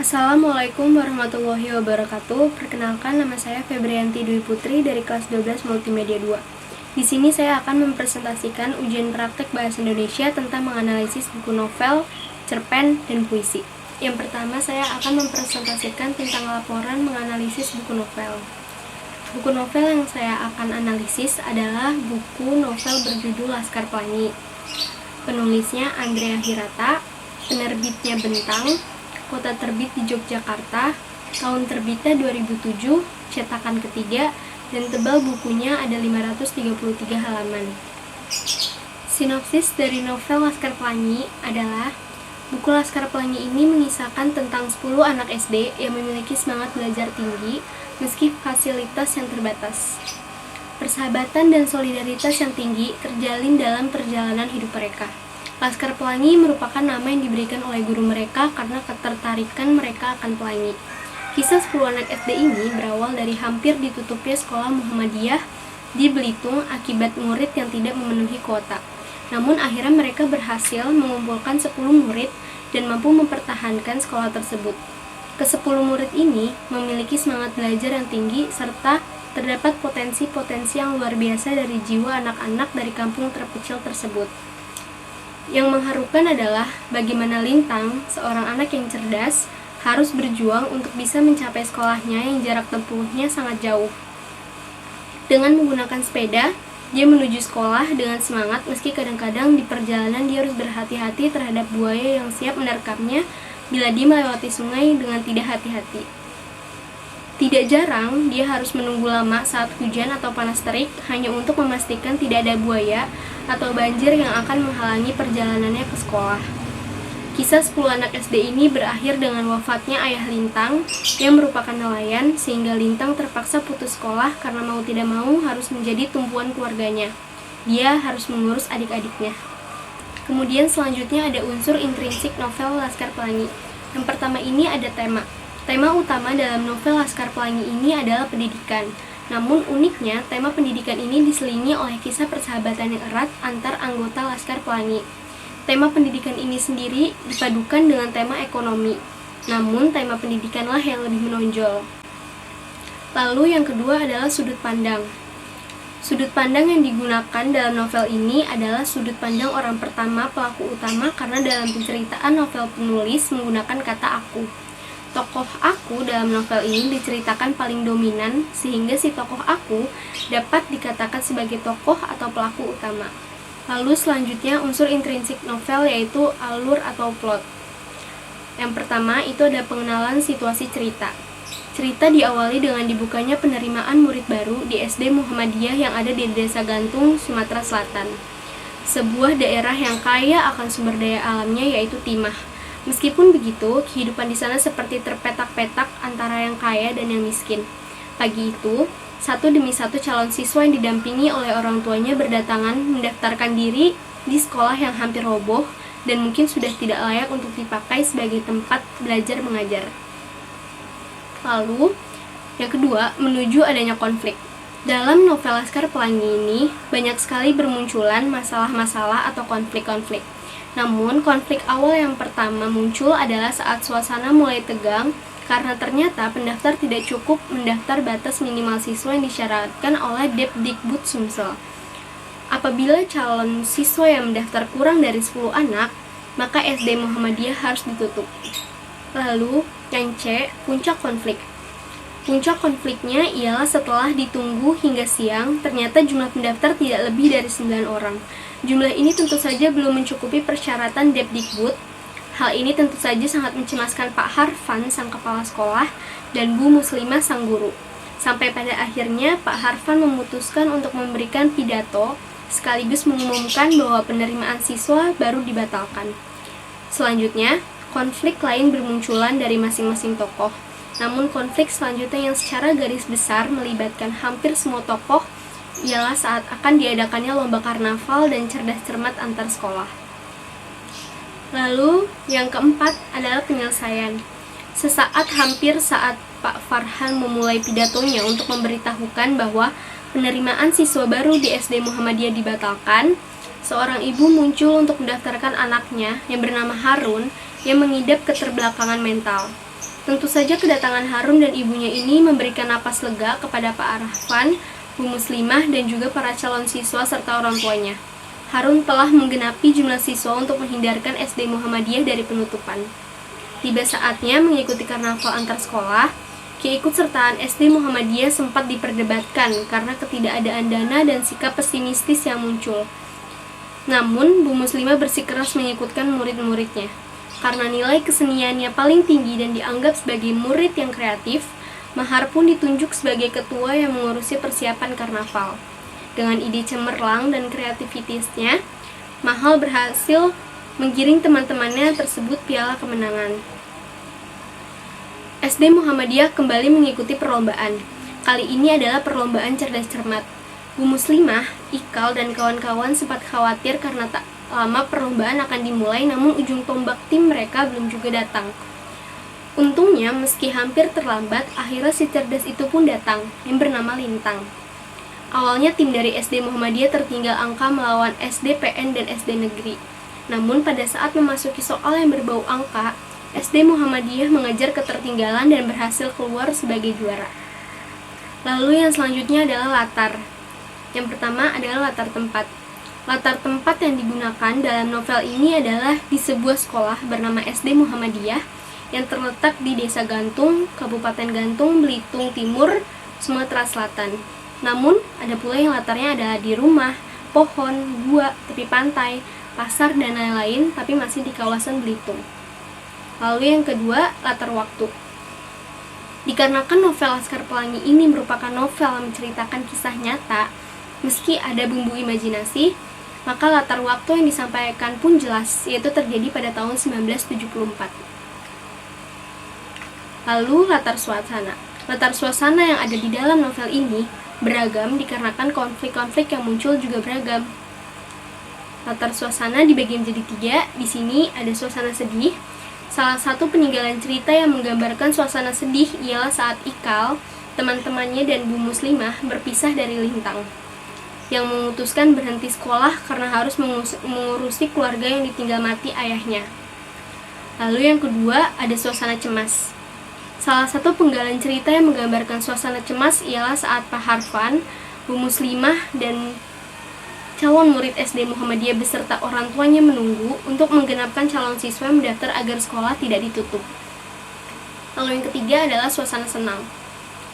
Assalamualaikum warahmatullahi wabarakatuh. Perkenalkan, nama saya Febrianti Dwi Putri dari kelas 12 Multimedia 2. Di sini saya akan mempresentasikan ujian praktek bahasa Indonesia tentang menganalisis buku novel, cerpen, dan puisi. Yang pertama, saya akan mempresentasikan tentang laporan menganalisis buku novel. Buku novel yang saya akan analisis adalah buku novel berjudul Laskar Pelangi. Penulisnya Andrea Hirata, penerbitnya Bentang, kota terbit di Yogyakarta, tahun terbitnya 2007, cetakan ketiga, dan tebal bukunya ada 533 halaman. Sinopsis dari novel Laskar Pelangi adalah, buku Laskar Pelangi ini mengisahkan tentang 10 anak SD yang memiliki semangat belajar tinggi meski fasilitas yang terbatas. Persahabatan dan solidaritas yang tinggi terjalin dalam perjalanan hidup mereka. Laskar Pelangi merupakan nama yang diberikan oleh guru mereka karena ketertarikan mereka akan pelangi. Kisah 10 anak SD ini berawal dari hampir ditutupnya sekolah Muhammadiyah di Belitung akibat murid yang tidak memenuhi kuota. Namun akhirnya mereka berhasil mengumpulkan 10 murid dan mampu mempertahankan sekolah tersebut. Ke-10 murid ini memiliki semangat belajar yang tinggi serta terdapat potensi-potensi yang luar biasa dari jiwa anak-anak dari kampung terpencil tersebut. Yang mengharukan adalah bagaimana Lintang, seorang anak yang cerdas, harus berjuang untuk bisa mencapai sekolahnya yang jarak tempuhnya sangat jauh. Dengan menggunakan sepeda, dia menuju sekolah dengan semangat meski kadang-kadang di perjalanan dia harus berhati-hati terhadap buaya yang siap menerkamnya bila dia melewati sungai dengan tidak hati-hati. Tidak jarang, dia harus menunggu lama saat hujan atau panas terik hanya untuk memastikan tidak ada buaya atau banjir yang akan menghalangi perjalanannya ke sekolah. Kisah 10 anak SD ini berakhir dengan wafatnya ayah Lintang yang merupakan nelayan sehingga Lintang terpaksa putus sekolah karena mau tidak mau harus menjadi tumpuan keluarganya. Dia harus mengurus adik-adiknya. Kemudian selanjutnya ada unsur intrinsik novel Laskar Pelangi. Yang pertama ini ada tema. Tema utama dalam novel Laskar Pelangi ini adalah pendidikan. Namun uniknya, tema pendidikan ini diselingi oleh kisah persahabatan yang erat antar anggota Laskar Pelangi. Tema pendidikan ini sendiri dipadukan dengan tema ekonomi. Namun tema pendidikanlah yang lebih menonjol. Lalu yang kedua adalah sudut pandang. Sudut pandang yang digunakan dalam novel ini adalah sudut pandang orang pertama pelaku utama karena dalam penceritaan novel penulis menggunakan kata aku. Tokoh aku dalam novel ini diceritakan paling dominan sehingga si tokoh aku dapat dikatakan sebagai tokoh atau pelaku utama. Lalu selanjutnya unsur intrinsik novel yaitu alur atau plot. Yang pertama itu ada pengenalan situasi cerita. Cerita diawali dengan dibukanya penerimaan murid baru di SD Muhammadiyah yang ada di Desa Gantung, Sumatera Selatan. Sebuah daerah yang kaya akan sumber daya alamnya yaitu timah. Meskipun begitu, kehidupan di sana seperti terpetak-petak antara yang kaya dan yang miskin. Pagi itu, satu demi satu calon siswa yang didampingi oleh orang tuanya berdatangan mendaftarkan diri di sekolah yang hampir roboh dan mungkin sudah tidak layak untuk dipakai sebagai tempat belajar mengajar. Lalu, yang kedua, menuju adanya konflik. Dalam novel Laskar Pelangi ini, banyak sekali bermunculan masalah-masalah atau konflik-konflik. Namun, konflik awal yang pertama muncul adalah saat suasana mulai tegang karena ternyata pendaftar tidak cukup mendaftar batas minimal siswa yang disyaratkan oleh Depdikbud Sumsel. Apabila calon siswa yang mendaftar kurang dari 10 anak, maka SD Muhammadiyah harus ditutup. Lalu, yang C, puncak konflik. Puncak konfliknya ialah setelah ditunggu hingga siang, ternyata jumlah pendaftar tidak lebih dari 9 orang. Jumlah ini tentu saja belum mencukupi persyaratan Depdikbud. Hal ini tentu saja sangat mencemaskan Pak Harfan, sang kepala sekolah, dan Bu Muslimah, sang guru. Sampai pada akhirnya Pak Harfan memutuskan untuk memberikan pidato, sekaligus mengumumkan bahwa penerimaan siswa baru dibatalkan. Selanjutnya, konflik lain bermunculan dari masing-masing tokoh. Namun konflik selanjutnya yang secara garis besar melibatkan hampir semua tokoh ialah saat akan diadakannya lomba karnaval dan cerdas cermat antar sekolah. Lalu yang keempat adalah penyelesaian. Sesaat hampir saat Pak Farhan memulai pidatonya untuk memberitahukan bahwa penerimaan siswa baru di SD Muhammadiyah dibatalkan, seorang ibu muncul untuk mendaftarkan anaknya yang bernama Harun yang mengidap keterbelakangan mental. Tentu saja kedatangan Harun dan ibunya ini memberikan napas lega kepada Pak Arfan, Bu Muslimah, dan juga para calon siswa serta orang tuanya. Harun telah menggenapi jumlah siswa untuk menghindarkan SD Muhammadiyah dari penutupan. Tiba saatnya mengikuti karnaval antar sekolah. Keikutsertaan SD Muhammadiyah sempat diperdebatkan karena ketidakadaan dana dan sikap pesimistis yang muncul. Namun, Bu Muslimah bersikeras mengikutkan murid-muridnya. Karena nilai keseniannya paling tinggi dan dianggap sebagai murid yang kreatif, Mahar pun ditunjuk sebagai ketua yang mengurusi persiapan karnaval. Dengan ide cemerlang dan kreativitasnya, Mahal berhasil menggiring teman-temannya tersebut piala kemenangan. SD Muhammadiyah kembali mengikuti perlombaan. Kali ini adalah perlombaan cerdas cermat. Bu Muslimah, Ikal, dan kawan-kawan sempat khawatir karena tak lama perlombaan akan dimulai, namun ujung tombak tim mereka belum juga datang. Untungnya, meski hampir terlambat, akhirnya si cerdas itu pun datang, yang bernama Lintang. Awalnya tim dari SD Muhammadiyah tertinggal angka melawan SD PN dan SD Negeri. Namun pada saat memasuki soal yang berbau angka, SD Muhammadiyah mengejar ketertinggalan dan berhasil keluar sebagai juara. Lalu yang selanjutnya adalah latar. Yang pertama adalah latar tempat. Latar tempat yang digunakan dalam novel ini adalah di sebuah sekolah bernama SD Muhammadiyah yang terletak di Desa Gantung, Kabupaten Gantung, Belitung Timur, Sumatera Selatan. Namun, ada pula yang latarnya adalah di rumah, pohon, gua, tepi pantai, pasar, dan lain-lain, tapi masih di kawasan Belitung. Lalu yang kedua, latar waktu. Dikarenakan novel Laskar Pelangi ini merupakan novel yang menceritakan kisah nyata, meski ada bumbu imajinasi, maka latar waktu yang disampaikan pun jelas, yaitu terjadi pada tahun 1974. Lalu latar suasana. Latar suasana yang ada di dalam novel ini beragam dikarenakan konflik-konflik yang muncul juga beragam. Latar suasana dibagi menjadi 3. Di sini ada suasana sedih. Salah satu peninggalan cerita yang menggambarkan suasana sedih ialah saat Ikal, teman-temannya dan Bu Muslimah berpisah dari Lintang, yang memutuskan berhenti sekolah karena harus mengurusi keluarga yang ditinggal mati ayahnya. Lalu yang kedua ada suasana cemas. Salah satu penggalan cerita yang menggambarkan suasana cemas ialah saat Pak Harfan, Bu Muslimah, dan calon murid SD Muhammadiyah beserta orang tuanya menunggu untuk menggenapkan calon siswa yang mendaftar agar sekolah tidak ditutup. Lalu yang ketiga adalah suasana senang.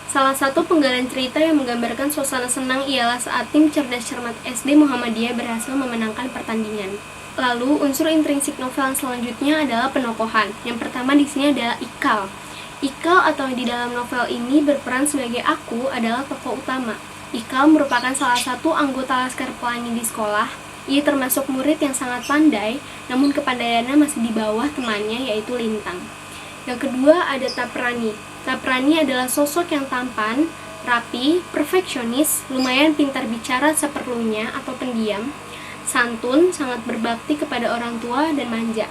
Salah satu penggalan cerita yang menggambarkan suasana senang ialah saat tim cerdas cermat SD Muhammadiyah berhasil memenangkan pertandingan. Lalu unsur intrinsik novel selanjutnya adalah penokohan. Yang pertama di sini adalah Ikal. Ikal atau di dalam novel ini berperan sebagai Aku adalah tokoh utama. Ikal merupakan salah satu anggota Laskar Pelangi di sekolah. Ia termasuk murid yang sangat pandai, namun kepandaiannya masih di bawah temannya yaitu Lintang. Yang kedua ada Taprani. Taprani adalah sosok yang tampan, rapi, perfeksionis, lumayan pintar bicara seperlunya atau pendiam, santun, sangat berbakti kepada orang tua, dan manja.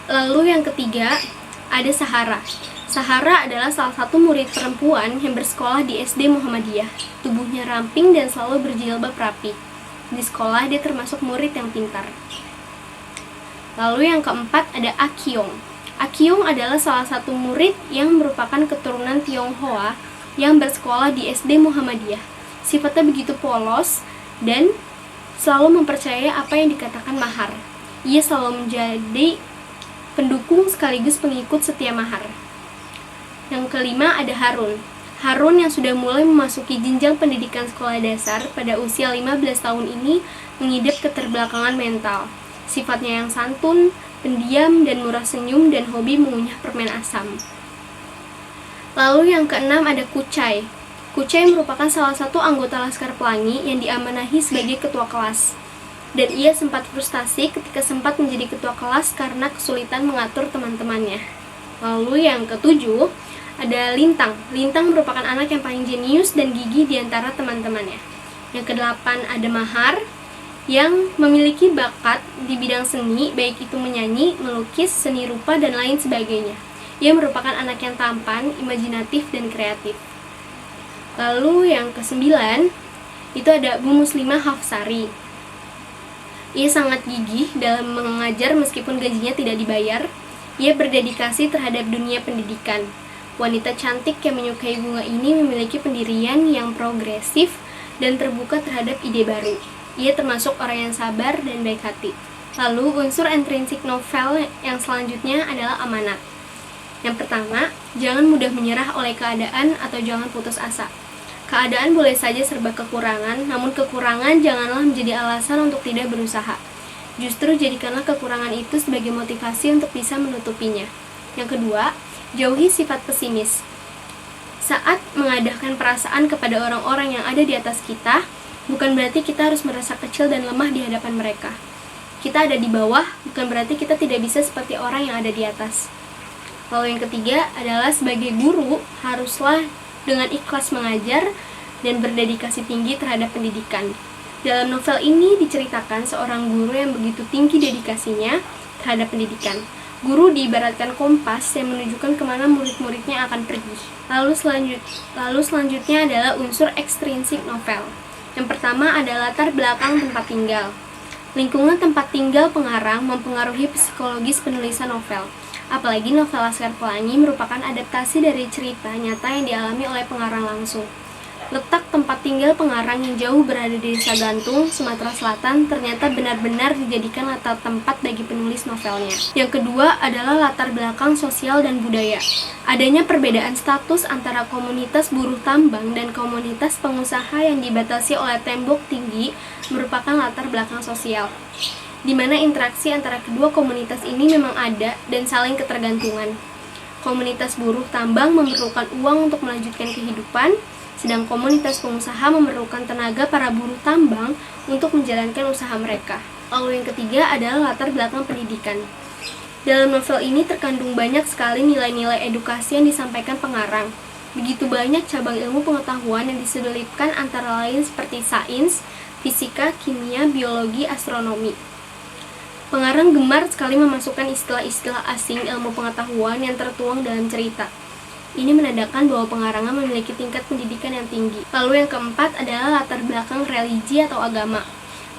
Lalu yang ketiga ada Sahara. Sahara adalah salah satu murid perempuan yang bersekolah di SD Muhammadiyah. Tubuhnya ramping dan selalu berjilbab rapi. Di sekolah dia termasuk murid yang pintar. Lalu yang keempat ada Akyong. Akyong adalah salah satu murid yang merupakan keturunan Tionghoa yang bersekolah di SD Muhammadiyah. Sifatnya begitu polos dan selalu mempercayai apa yang dikatakan Mahar. Ia selalu menjadi pendukung sekaligus pengikut setia Mahar. Yang kelima ada Harun. Harun yang sudah mulai memasuki jenjang pendidikan sekolah dasar pada usia 15 tahun ini mengidap keterbelakangan mental. Sifatnya yang santun, pendiam, dan murah senyum, dan hobi mengunyah permen asam. Lalu yang keenam ada Kucai. Kucai merupakan salah satu anggota Laskar Pelangi yang diamanahi sebagai ketua kelas. Dan ia sempat frustasi ketika sempat menjadi ketua kelas karena kesulitan mengatur teman-temannya. Lalu yang ketujuh ada Lintang. Lintang merupakan anak yang paling jenius dan gigih di antara teman-temannya. Yang kedelapan ada Mahar, yang memiliki bakat di bidang seni, baik itu menyanyi, melukis, seni rupa, dan lain sebagainya. Ia merupakan anak yang tampan, imajinatif, dan kreatif. Lalu yang kesembilan, itu ada Bu Muslimah Hafsari. Ia sangat gigih dalam mengajar meskipun gajinya tidak dibayar. Ia berdedikasi terhadap dunia pendidikan. Wanita cantik yang menyukai bunga ini memiliki pendirian yang progresif dan terbuka terhadap ide baru. Ia termasuk orang yang sabar dan baik hati. Lalu unsur intrinsik novel yang selanjutnya adalah amanat. Yang pertama, jangan mudah menyerah oleh keadaan atau jangan putus asa. Keadaan boleh saja serba kekurangan, namun kekurangan janganlah menjadi alasan untuk tidak berusaha. Justru jadikanlah kekurangan itu sebagai motivasi untuk bisa menutupinya. Yang kedua, jauhi sifat pesimis. Saat mengadahkan perasaan kepada orang-orang yang ada di atas kita, bukan berarti kita harus merasa kecil dan lemah di hadapan mereka. Kita ada di bawah, bukan berarti kita tidak bisa seperti orang yang ada di atas. Lalu yang ketiga adalah sebagai guru, haruslah dengan ikhlas mengajar dan berdedikasi tinggi terhadap pendidikan. Dalam novel ini diceritakan seorang guru yang begitu tinggi dedikasinya terhadap pendidikan. Guru diibaratkan kompas yang menunjukkan kemana murid-muridnya akan pergi. Lalu selanjutnya adalah unsur ekstrinsik novel. Yang pertama adalah latar belakang tempat tinggal. Lingkungan tempat tinggal pengarang mempengaruhi psikologis penulisan novel. Apalagi novel Laskar Pelangi merupakan adaptasi dari cerita nyata yang dialami oleh pengarang langsung. Letak tempat tinggal pengarang yang jauh berada di Desa Gantung, Sumatera Selatan ternyata benar-benar dijadikan latar tempat bagi penulis novelnya. Yang kedua adalah latar belakang sosial dan budaya. Adanya perbedaan status antara komunitas buruh tambang dan komunitas pengusaha yang dibatasi oleh tembok tinggi merupakan latar belakang sosial, di mana interaksi antara kedua komunitas ini memang ada dan saling ketergantungan. Komunitas buruh tambang memerlukan uang untuk melanjutkan kehidupan, sedang komunitas pengusaha memerlukan tenaga para buruh tambang untuk menjalankan usaha mereka. Lalu yang ketiga adalah latar belakang pendidikan. Dalam novel ini terkandung banyak sekali nilai-nilai edukasi yang disampaikan pengarang. Begitu banyak cabang ilmu pengetahuan yang diselipkan antara lain seperti sains, fisika, kimia, biologi, astronomi. Pengarang gemar sekali memasukkan istilah-istilah asing ilmu pengetahuan yang tertuang dalam cerita. Ini menandakan bahwa pengarangan memiliki tingkat pendidikan yang tinggi. Lalu yang keempat adalah latar belakang religi atau agama.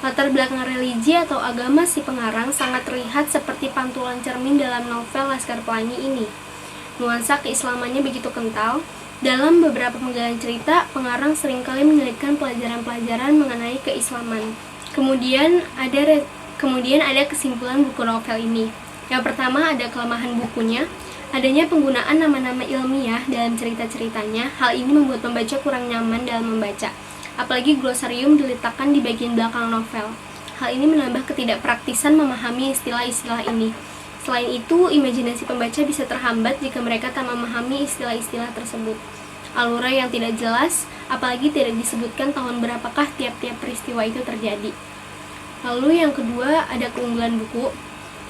Latar belakang religi atau agama si pengarang sangat terlihat seperti pantulan cermin dalam novel Laskar Pelangi ini. Nuansa keislamannya begitu kental. Dalam beberapa penggalan cerita, pengarang seringkali menyelipkan pelajaran-pelajaran mengenai keislaman. Kemudian ada kesimpulan buku novel ini. Yang pertama ada kelemahan bukunya. Adanya penggunaan nama-nama ilmiah dalam cerita-ceritanya, hal ini membuat pembaca kurang nyaman dalam membaca. Apalagi glosarium diletakkan di bagian belakang novel. Hal ini menambah ketidakpraktisan memahami istilah-istilah ini. Selain itu, imajinasi pembaca bisa terhambat jika mereka tak memahami istilah-istilah tersebut. Alura yang tidak jelas, apalagi tidak disebutkan tahun berapakah tiap-tiap peristiwa itu terjadi. Lalu yang kedua ada keunggulan buku.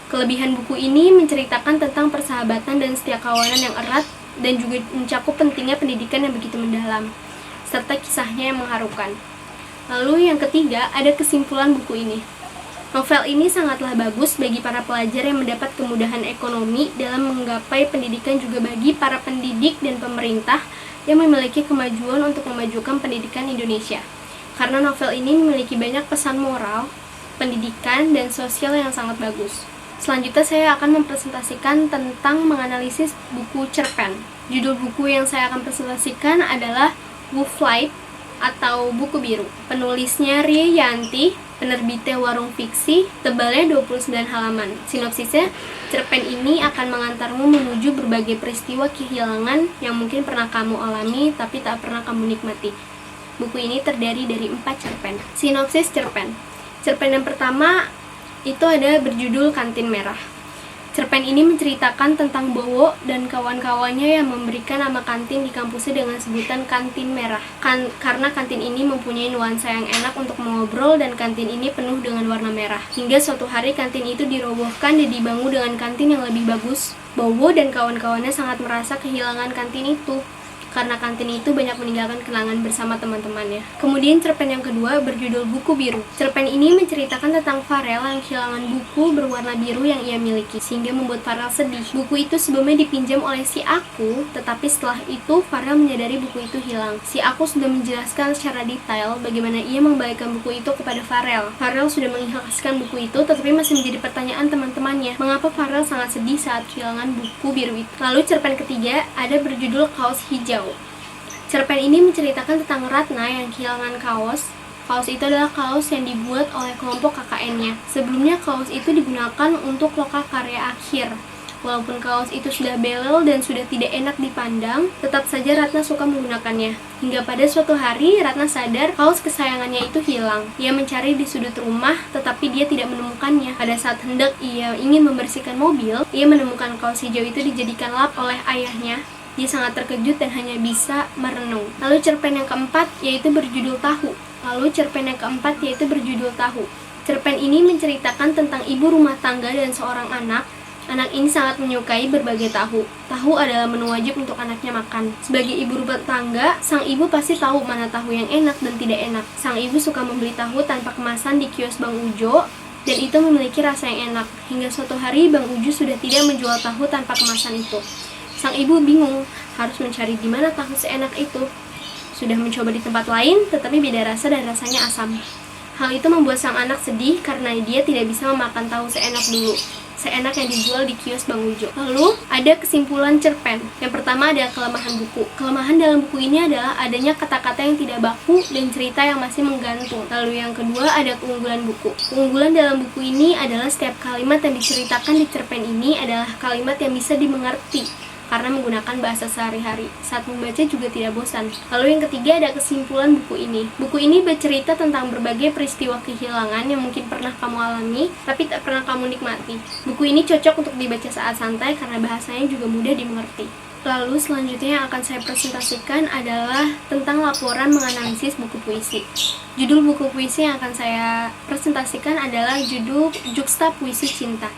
Kelebihan buku ini menceritakan tentang persahabatan dan setia kawanan yang erat dan juga mencakup pentingnya pendidikan yang begitu mendalam, serta kisahnya yang mengharukan. Lalu yang ketiga, ada kesimpulan buku ini. Novel ini sangatlah bagus bagi para pelajar yang mendapat kemudahan ekonomi dalam menggapai pendidikan, juga bagi para pendidik dan pemerintah yang memiliki kemajuan untuk memajukan pendidikan Indonesia. Karena novel ini memiliki banyak pesan moral, pendidikan, dan sosial yang sangat bagus. Selanjutnya saya akan mempresentasikan tentang menganalisis buku cerpen. Judul buku yang saya akan presentasikan adalah Wolf Light atau Buku Biru. Penulisnya Ria Yanti, penerbitnya Warung Fiksi, tebalnya 29 halaman. Sinopsisnya, cerpen ini akan mengantarmu menuju berbagai peristiwa kehilangan yang mungkin pernah kamu alami tapi tak pernah kamu nikmati. Buku ini terdiri dari 4 cerpen. Sinopsis cerpen. Cerpen yang pertama itu ada berjudul Kantin Merah. Cerpen ini menceritakan tentang Bowo dan kawan-kawannya yang memberikan nama kantin di kampusnya dengan sebutan Kantin Merah. Karena kantin ini mempunyai nuansa yang enak untuk mengobrol dan kantin ini penuh dengan warna merah. Hingga suatu hari kantin itu dirobohkan dan dibangun dengan kantin yang lebih bagus. Bowo dan kawan-kawannya sangat merasa kehilangan kantin itu. karena kantin itu banyak meninggalkan kenangan bersama teman-temannya. Kemudian cerpen yang kedua berjudul Buku Biru. Cerpen ini menceritakan tentang Farel yang kehilangan buku berwarna biru yang ia miliki, sehingga membuat Farel sedih. Buku itu sebelumnya dipinjam oleh si Aku, tetapi setelah itu Farel menyadari buku itu hilang. Si Aku sudah menjelaskan secara detail bagaimana ia mengembalikan buku itu kepada Farel. Farel sudah mengikhlaskan buku itu, tetapi masih menjadi pertanyaan teman-temannya, mengapa Farel sangat sedih saat kehilangan buku biru itu. Lalu cerpen ketiga ada berjudul Kaos Hijau. Cerpen ini menceritakan tentang Ratna yang kehilangan kaos. Kaos itu adalah kaos yang dibuat oleh kelompok KKN-nya. Sebelumnya kaos itu digunakan untuk loka karya akhir. Walaupun kaos itu sudah belel dan sudah tidak enak dipandang, tetap saja Ratna suka menggunakannya. Hingga pada suatu hari, Ratna sadar kaos kesayangannya itu hilang. Ia mencari di sudut rumah, tetapi dia tidak menemukannya. Pada saat hendak ia ingin membersihkan mobil, ia menemukan kaos hijau itu dijadikan lap oleh ayahnya. Dia sangat terkejut dan hanya bisa merenung. Lalu cerpen yang keempat yaitu berjudul Tahu. Cerpen ini menceritakan tentang ibu rumah tangga dan seorang anak. Anak ini sangat menyukai berbagai tahu. Tahu adalah menu wajib untuk anaknya makan. Sebagai ibu rumah tangga, sang ibu pasti tahu mana tahu yang enak dan tidak enak. Sang ibu suka membeli tahu tanpa kemasan di kios Bang Ujo, dan itu memiliki rasa yang enak. Hingga suatu hari Bang Ujo sudah tidak menjual tahu tanpa kemasan itu. Sang ibu bingung, harus mencari di mana tahu seenak itu. Sudah mencoba di tempat lain, tetapi beda rasa dan rasanya asam. Hal itu membuat sang anak sedih karena dia tidak bisa memakan tahu seenak yang dijual di kios Bang Ujo. Lalu ada kesimpulan cerpen. Yang pertama ada kelemahan buku. Kelemahan dalam buku ini adalah adanya kata-kata yang tidak baku dan cerita yang masih menggantung. Lalu yang kedua ada keunggulan buku. Keunggulan dalam buku ini adalah setiap kalimat yang diceritakan di cerpen ini adalah kalimat yang bisa dimengerti karena menggunakan bahasa sehari-hari. Saat membaca juga tidak bosan. Lalu yang ketiga ada kesimpulan buku ini. Buku ini bercerita tentang berbagai peristiwa kehilangan yang mungkin pernah kamu alami, tapi tak pernah kamu nikmati. Buku ini cocok untuk dibaca saat santai karena bahasanya juga mudah dimengerti. Lalu selanjutnya yang akan saya presentasikan adalah tentang laporan menganalisis buku puisi. Judul buku puisi yang akan saya presentasikan adalah judul Juksta Puisi Cinta.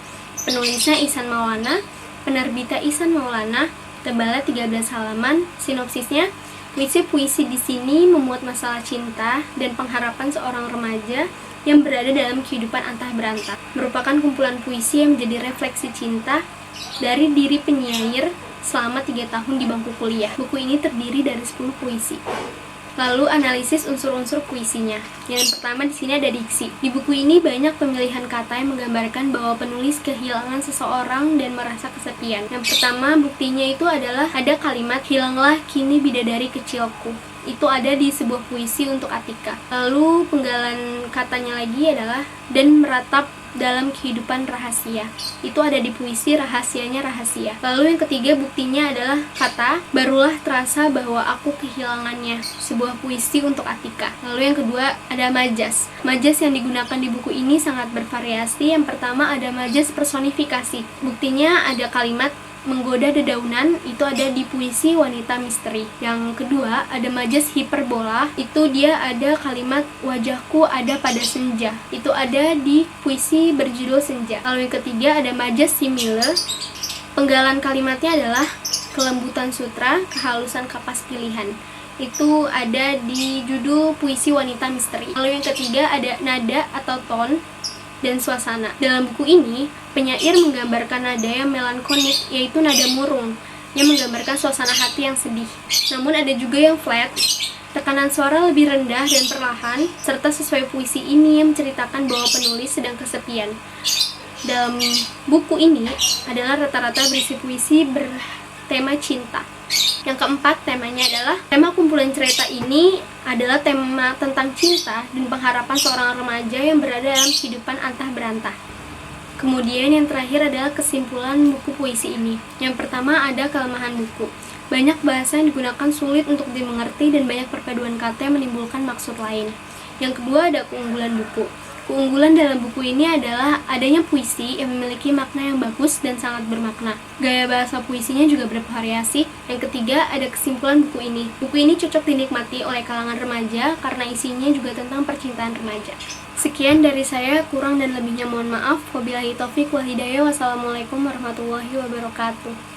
Penulisnya Ihsan Maulana, penerbitnya Ihsan Maulana, tebalnya 13 halaman. Sinopsisnya, puisi-puisi di sini memuat masalah cinta dan pengharapan seorang remaja yang berada dalam kehidupan antah berantah. Merupakan kumpulan puisi yang menjadi refleksi cinta dari diri penyair selama 3 tahun di bangku kuliah. Buku ini terdiri dari 10 puisi. Lalu analisis unsur-unsur puisinya. Yang pertama di sini ada diksi. Di buku ini banyak pemilihan kata yang menggambarkan bahwa penulis kehilangan seseorang dan merasa kesepian. Yang pertama buktinya itu adalah ada kalimat hilanglah kini bidadari kecilku. Itu ada di sebuah puisi untuk Atika. Lalu penggalan katanya lagi adalah dan meratap dalam kehidupan rahasia. Itu ada di puisi Rahasianya Rahasia. Lalu yang ketiga buktinya adalah kata barulah terasa bahwa aku kehilangannya. Sebuah puisi untuk Atika. Lalu yang kedua ada majas. Majas yang digunakan di buku ini sangat bervariasi. Yang pertama ada majas personifikasi. Buktinya ada kalimat menggoda dedaunan, itu ada di puisi Wanita Misteri. Yang kedua ada majas hiperbola, itu dia ada kalimat wajahku ada pada senja, itu ada di puisi berjudul Senja. Lalu yang ketiga ada majas simile. Penggalan kalimatnya adalah kelembutan sutra, kehalusan kapas pilihan. Itu ada di judul puisi Wanita Misteri. Lalu yang ketiga ada nada atau ton dan suasana. Dalam buku ini, penyair menggambarkan nada yang melankolik, yaitu nada murung, yang menggambarkan suasana hati yang sedih. Namun ada juga yang flat, tekanan suara lebih rendah dan perlahan, serta sesuai puisi ini yang menceritakan bahwa penulis sedang kesepian. Dalam buku ini adalah rata-rata berisi puisi bertema cinta. Yang keempat temanya adalah tema kumpulan cerita ini adalah tema tentang cinta dan pengharapan seorang remaja yang berada dalam kehidupan antah berantah. Kemudian yang terakhir adalah kesimpulan buku puisi ini. Yang pertama ada kelemahan buku. Banyak bahasa yang digunakan sulit untuk dimengerti dan banyak perpaduan kata yang menimbulkan maksud lain. Yang kedua ada keunggulan buku. Keunggulan dalam buku ini adalah adanya puisi yang memiliki makna yang bagus dan sangat bermakna. Gaya bahasa puisinya juga bervariasi. Yang ketiga, ada kesimpulan buku ini. Buku ini cocok dinikmati oleh kalangan remaja karena isinya juga tentang percintaan remaja. Sekian dari saya, kurang dan lebihnya mohon maaf. Wabillahi taufik wal hidayah. Wassalamualaikum warahmatullahi wabarakatuh.